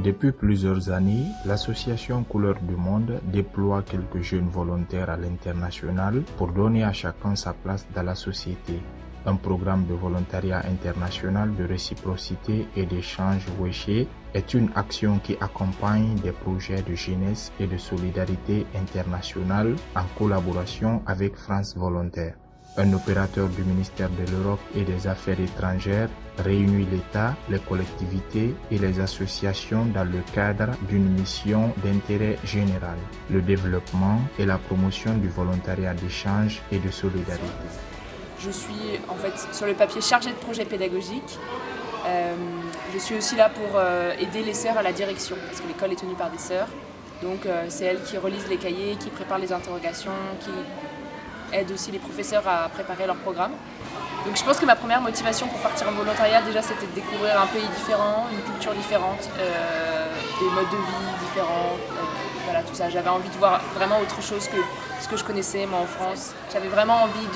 Depuis plusieurs années, l'association Couleurs du Monde déploie quelques jeunes volontaires à l'international pour donner à chacun sa place dans la société. Un programme de volontariat international de réciprocité et d'échange WECHE est une action qui accompagne des projets de jeunesse et de solidarité internationale en collaboration avec France Volontaire. Un opérateur du ministère de l'Europe et des Affaires étrangères réunit l'État, les collectivités et les associations dans le cadre d'une mission d'intérêt général, le développement et la promotion du volontariat d'échange et de solidarité. Je suis en fait sur le papier chargée de projet pédagogique. Je suis aussi là pour aider les sœurs à la direction, parce que l'école est tenue par des sœurs. Donc c'est elles qui relisent les cahiers, qui préparent les interrogations, qui aident aussi les professeurs à préparer leur programme. Donc je pense que ma première motivation pour partir en volontariat, déjà, c'était de découvrir un pays différent, une culture différente, des modes de vie différents, voilà, tout ça. J'avais envie de voir vraiment autre chose que ce que je connaissais moi en France. J'avais vraiment envie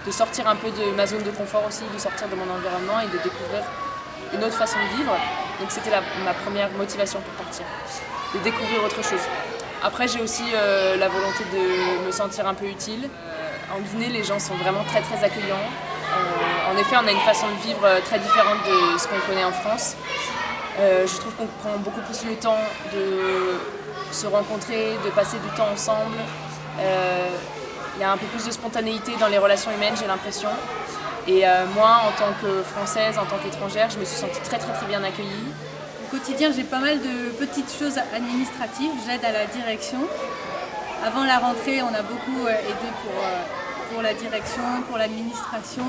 de sortir un peu de ma zone de confort aussi, de sortir de mon environnement et de découvrir une autre façon de vivre. Donc c'était ma première motivation pour partir, de découvrir autre chose. Après j'ai aussi la volonté de me sentir un peu utile. En Guinée, les gens sont vraiment très très accueillants. En effet, on a une façon de vivre très différente de ce qu'on connaît en France. Je trouve qu'on prend beaucoup plus le temps de se rencontrer, de passer du temps ensemble. Il y a un peu plus de spontanéité dans les relations humaines, j'ai l'impression. Et moi, en tant que Française, en tant qu'étrangère, je me suis sentie très très très bien accueillie. Au quotidien, j'ai pas mal de petites choses administratives. J'aide à la direction. Avant la rentrée, on a beaucoup aidé pour la direction, pour l'administration.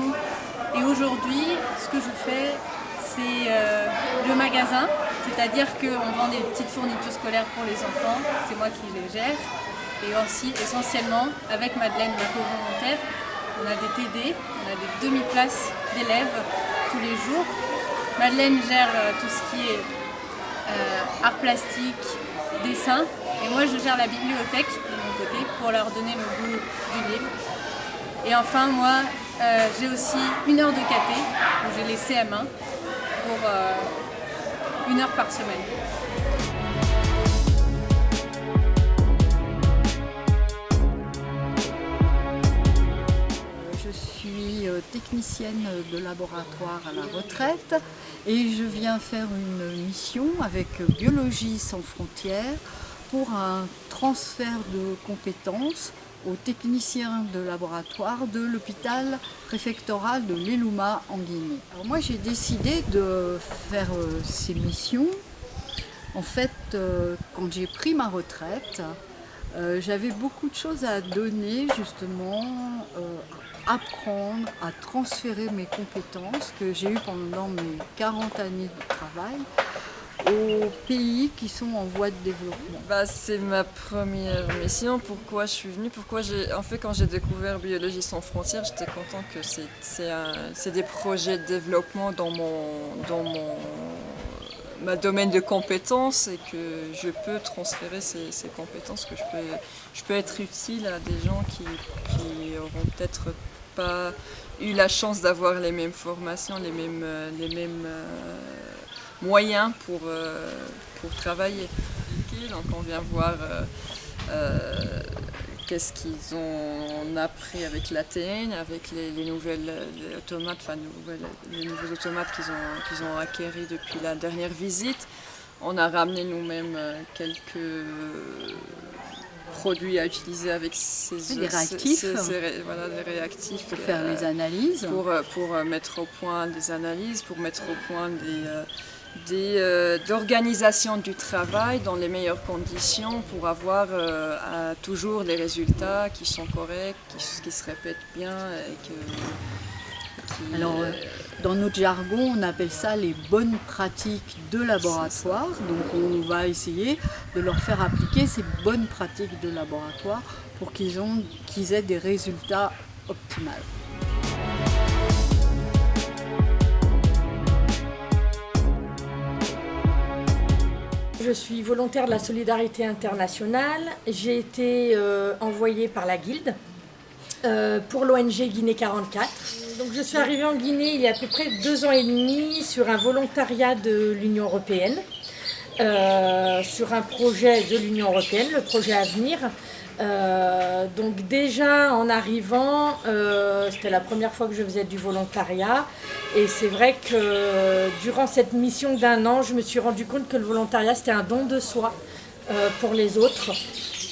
Et aujourd'hui, ce que je fais, c'est le magasin. C'est-à-dire qu'on vend des petites fournitures scolaires pour les enfants. C'est moi qui les gère. Et aussi, essentiellement, avec Madeleine, ma co-volontaire, on a des TD, on a des demi-places d'élèves tous les jours. Madeleine gère tout ce qui est art plastique, dessin, et moi je gère la bibliothèque de mon côté pour leur donner le goût du livre. Et enfin, moi, j'ai aussi 1 heure de KT, où j'ai les CM1, pour 1 heure par semaine. Je suis technicienne de laboratoire à la retraite et je viens faire une mission avec Biologie sans frontières pour un transfert de compétences aux techniciens de laboratoire de l'hôpital préfectoral de l'Elouma en Guinée. Alors moi j'ai décidé de faire ces missions. En fait, quand j'ai pris ma retraite, j'avais beaucoup de choses à donner justement, apprendre à transférer mes compétences que j'ai eues pendant mes 40 années de travail aux pays qui sont en voie de développement. C'est ma première mission. Pourquoi je suis venue, quand j'ai découvert Biologie sans frontières, j'étais contente que c'est des projets de développement dans ma domaine de compétences et que je peux transférer ces compétences, que je peux être utile à des gens qui auront peut-être pas eu la chance d'avoir les mêmes formations, les mêmes moyens pour travailler. Donc on vient voir qu'est-ce qu'ils ont appris avec l'ATN, avec les nouveaux automates qu'ils ont acquéris depuis la dernière visite. On a ramené nous-mêmes quelques produits à utiliser avec des réactifs, des réactifs pour faire les analyses, pour mettre au point des analyses, pour mettre au point d'organisation du travail dans les meilleures conditions pour avoir toujours des résultats qui sont corrects, qui se répètent bien. Alors, dans notre jargon, on appelle ça les bonnes pratiques de laboratoire. Donc on va essayer de leur faire appliquer ces bonnes pratiques de laboratoire pour qu'ils aient des résultats optimaux. Je suis volontaire de la solidarité internationale. J'ai été envoyée par la Guilde pour l'ONG Guinée 44. Donc je suis arrivée en Guinée il y a à peu près 2 ans et demi sur un volontariat de l'Union européenne. sur un projet de l'Union européenne, le projet Avenir. Donc déjà en arrivant, c'était la première fois que je faisais du volontariat et c'est vrai que durant cette mission d'1 an, je me suis rendu compte que le volontariat c'était un don de soi pour les autres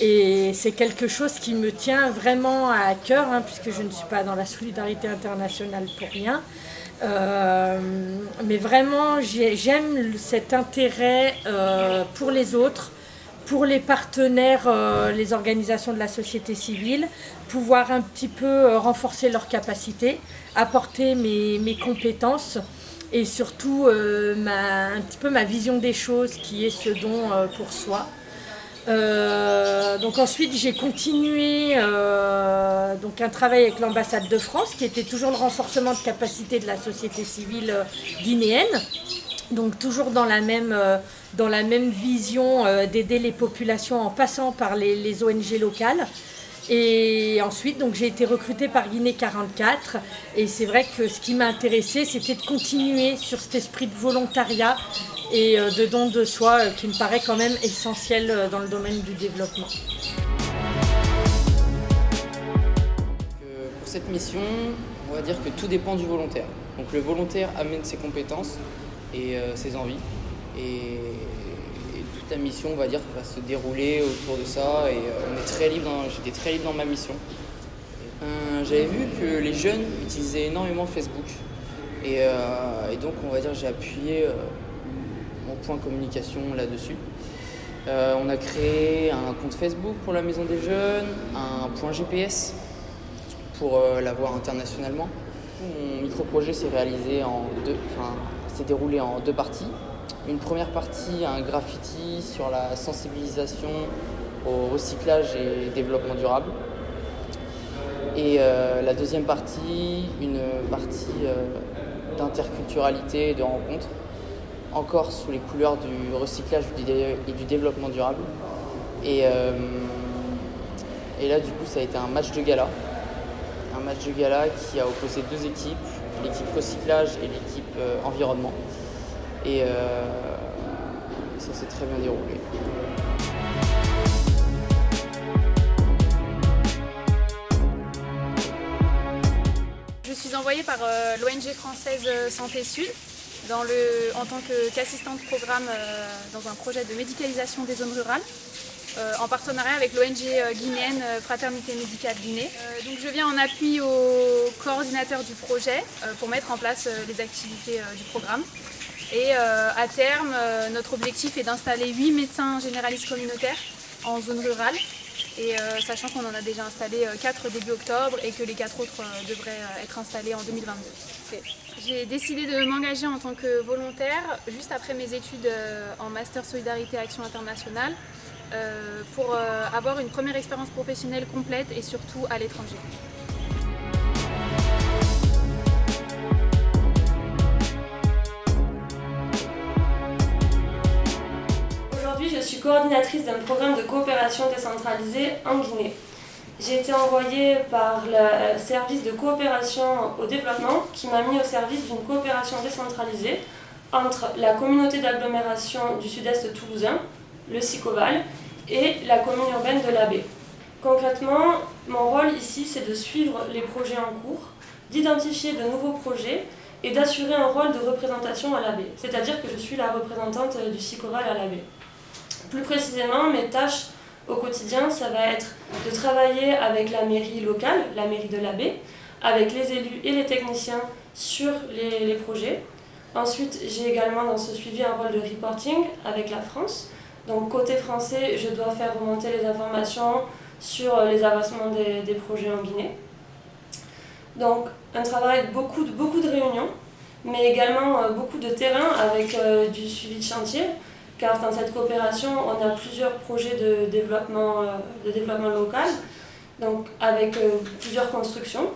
et c'est quelque chose qui me tient vraiment à cœur puisque je ne suis pas dans la solidarité internationale pour rien. Mais vraiment j'aime cet intérêt pour les autres, pour les partenaires, les organisations de la société civile, pouvoir un petit peu renforcer leurs capacités, apporter mes compétences et surtout un petit peu ma vision des choses qui est ce don pour soi. Donc ensuite j'ai continué donc un travail avec l'ambassade de France qui était toujours le renforcement de capacité de la société civile guinéenne. Donc toujours dans la même vision d'aider les populations en passant par les ONG locales. Et ensuite, donc, j'ai été recrutée par Guinée 44 et c'est vrai que ce qui m'a intéressée, c'était de continuer sur cet esprit de volontariat et de don de soi qui me paraît quand même essentiel dans le domaine du développement. Pour cette mission, on va dire que tout dépend du volontaire. Donc le volontaire amène ses compétences et ses envies et toute la mission, on va dire, va se dérouler autour de ça et j'étais très libre dans ma mission. J'avais vu que les jeunes utilisaient énormément Facebook et donc on va dire j'ai appuyé mon point communication là-dessus. On a créé un compte Facebook pour la Maison des Jeunes, un point GPS pour l'avoir internationalement. Mon micro-projet s'est déroulé en 2 parties. Une première partie, un graffiti sur la sensibilisation au recyclage et développement durable. Et la deuxième partie, une partie d'interculturalité et de rencontre, encore sous les couleurs du recyclage et du développement durable. Et là, du coup, ça a été un match de gala. Un match de gala qui a opposé 2 équipes, l'équipe recyclage et l'équipe environnement. Et ça s'est très bien déroulé. Je suis envoyée par l'ONG française Santé Sud en tant qu'assistante programme dans un projet de médicalisation des zones rurales. En partenariat avec l'ONG guinéenne Fraternité Médicale Guinée. Donc je viens en appui au coordinateur du projet pour mettre en place les activités du programme. Et à terme, notre objectif est d'installer 8 médecins généralistes communautaires en zone rurale. Et sachant qu'on en a déjà installé 4 début octobre et que les 4 autres devraient être installés en 2022. J'ai décidé de m'engager en tant que volontaire juste après mes études en Master Solidarité Action Internationale pour avoir une première expérience professionnelle complète et surtout à l'étranger. Aujourd'hui, je suis coordinatrice d'un programme de coopération décentralisée en Guinée. J'ai été envoyée par le service de coopération au développement qui m'a mis au service d'une coopération décentralisée entre la communauté d'agglomération du sud-est toulousain, le Sicoval, et la commune urbaine de l'Abbé. Concrètement, mon rôle ici, c'est de suivre les projets en cours, d'identifier de nouveaux projets et d'assurer un rôle de représentation à l'Abbé. C'est-à-dire que je suis la représentante du Sicoval à l'Abbé. Plus précisément, mes tâches au quotidien, ça va être de travailler avec la mairie locale, la mairie de l'Abbé, avec les élus et les techniciens sur les projets. Ensuite, j'ai également dans ce suivi un rôle de reporting avec la France. Donc côté français, je dois faire remonter les informations sur les avancements des projets en Guinée. Donc un travail de beaucoup de réunions, mais également beaucoup de terrain avec du suivi de chantier, car dans cette coopération, on a plusieurs projets de développement local, donc avec plusieurs constructions.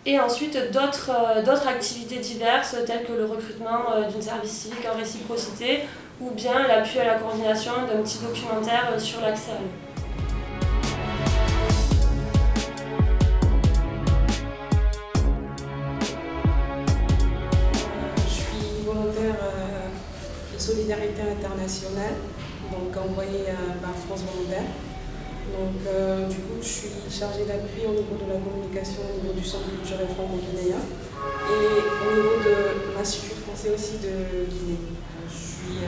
Et ensuite d'autres activités diverses telles que le recrutement d'une service civique en réciprocité ou bien l'appui à la coordination d'un petit documentaire sur l'accès à l'eau. Je suis volontaire Solidarité internationale, donc envoyée par France Volontaire. Donc du coup, je suis chargée d'appui au niveau de la communication, au niveau du centre culturel franco-guinéen et au niveau de l'Institut français aussi de Guinée. Je suis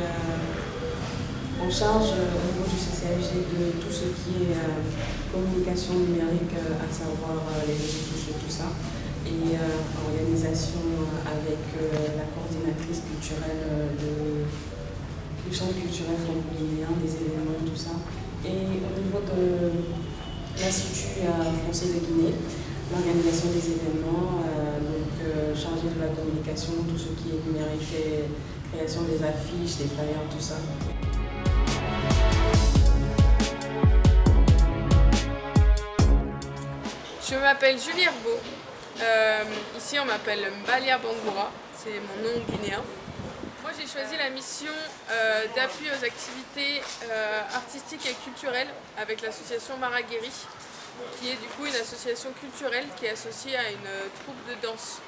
en charge au niveau du CCFG de tout ce qui est communication numérique, à savoir les réseaux sociaux, tout ça, et organisation avec la coordinatrice culturelle du centre culturel franco-guinéen, des événements, tout ça. Et au niveau de l'Institut français de Guinée, l'organisation des événements, chargée de la communication, tout ce qui est numérique, et création des affiches, des flyers, tout ça. Je m'appelle Julie Herbeau. Ici on m'appelle Mbalia Bangoura, c'est mon nom guinéen. Moi j'ai choisi la mission d'appui aux activités artistiques et culturelles avec l'association Maragueri, qui est du coup une association culturelle qui est associée à une troupe de danse,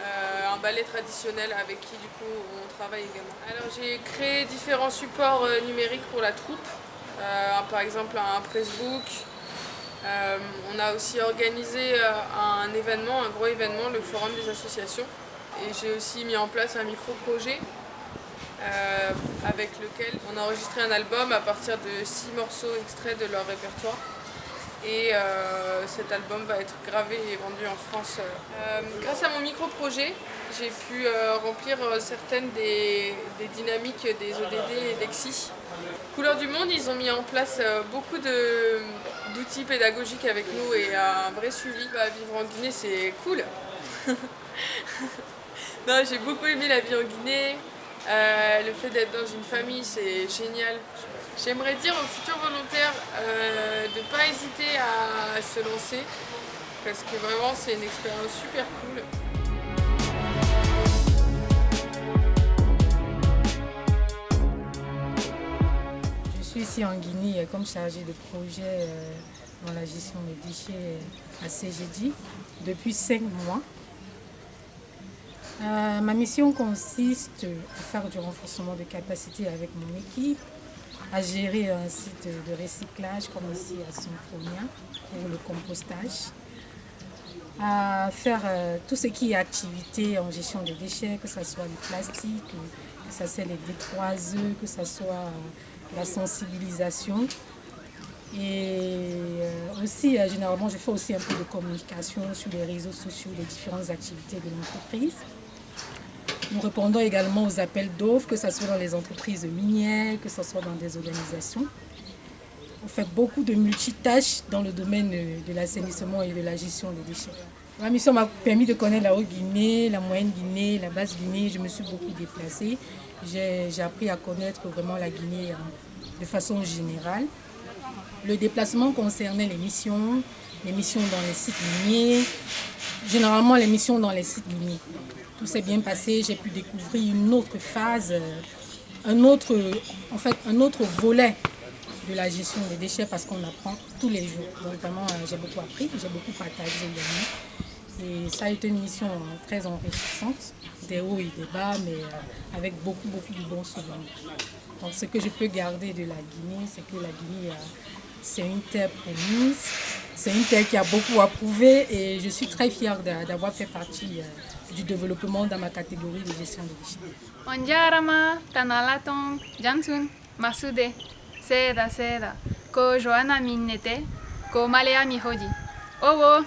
un ballet traditionnel avec qui du coup on travaille également. Alors j'ai créé différents supports numériques pour la troupe, par exemple un pressbook. On a aussi organisé un événement, un gros événement, le Forum des associations. Et j'ai aussi mis en place un micro-projet avec lequel on a enregistré un album à partir de 6 morceaux extraits de leur répertoire. Et cet album va être gravé et vendu en France. Grâce à mon micro-projet, j'ai pu remplir certaines des dynamiques des ODD et d'EXI. Couleurs du Monde, ils ont mis en place beaucoup d'outils pédagogiques avec nous et un vrai suivi. Vivre en Guinée, c'est cool. Non, j'ai beaucoup aimé la vie en Guinée. Le fait d'être dans une famille, c'est génial. J'aimerais dire aux futurs volontaires de ne pas hésiter à se lancer parce que vraiment c'est une expérience super cool. Je suis ici en Guinée comme chargée de projet dans la gestion des déchets à CGD depuis 5 mois. Ma mission consiste à faire du renforcement de capacité avec mon équipe, à gérer un site de recyclage comme ici à Symphonia pour le compostage, à faire tout ce qui est activité en gestion des déchets, que ce soit le plastique, que ce soit les détroiseux, que ce soit la sensibilisation. Et aussi, généralement, je fais aussi un peu de communication sur les réseaux sociaux, les différentes activités de l'entreprise. Nous répondons également aux appels d'offres, que ce soit dans les entreprises minières, que ce soit dans des organisations. On fait beaucoup de multitâches dans le domaine de l'assainissement et de la gestion des déchets. Ma mission m'a permis de connaître la Haute-Guinée, la Moyenne-Guinée, la Basse-Guinée. Je me suis beaucoup déplacée. J'ai appris à connaître vraiment la Guinée de façon générale. Le déplacement concernait les missions dans les sites miniers, généralement les missions dans les sites miniers. Tout s'est bien passé, j'ai pu découvrir une autre phase, un autre volet de la gestion des déchets parce qu'on apprend tous les jours. Donc vraiment, j'ai beaucoup appris, j'ai beaucoup partagé également. Et ça a été une mission très enrichissante, des hauts et des bas, mais avec beaucoup de bons souvenirs. Donc ce que je peux garder de la Guinée, c'est que la Guinée, c'est une terre promise, c'est une terre qui a beaucoup à prouver et je suis très fière d'avoir fait partie du développement dans ma catégorie de gestion des déchets. Onjarama, Tanalatong, Jansun, Masude, Seda, Ko Joana Minnete, Ko Malea Mihoji. Owo!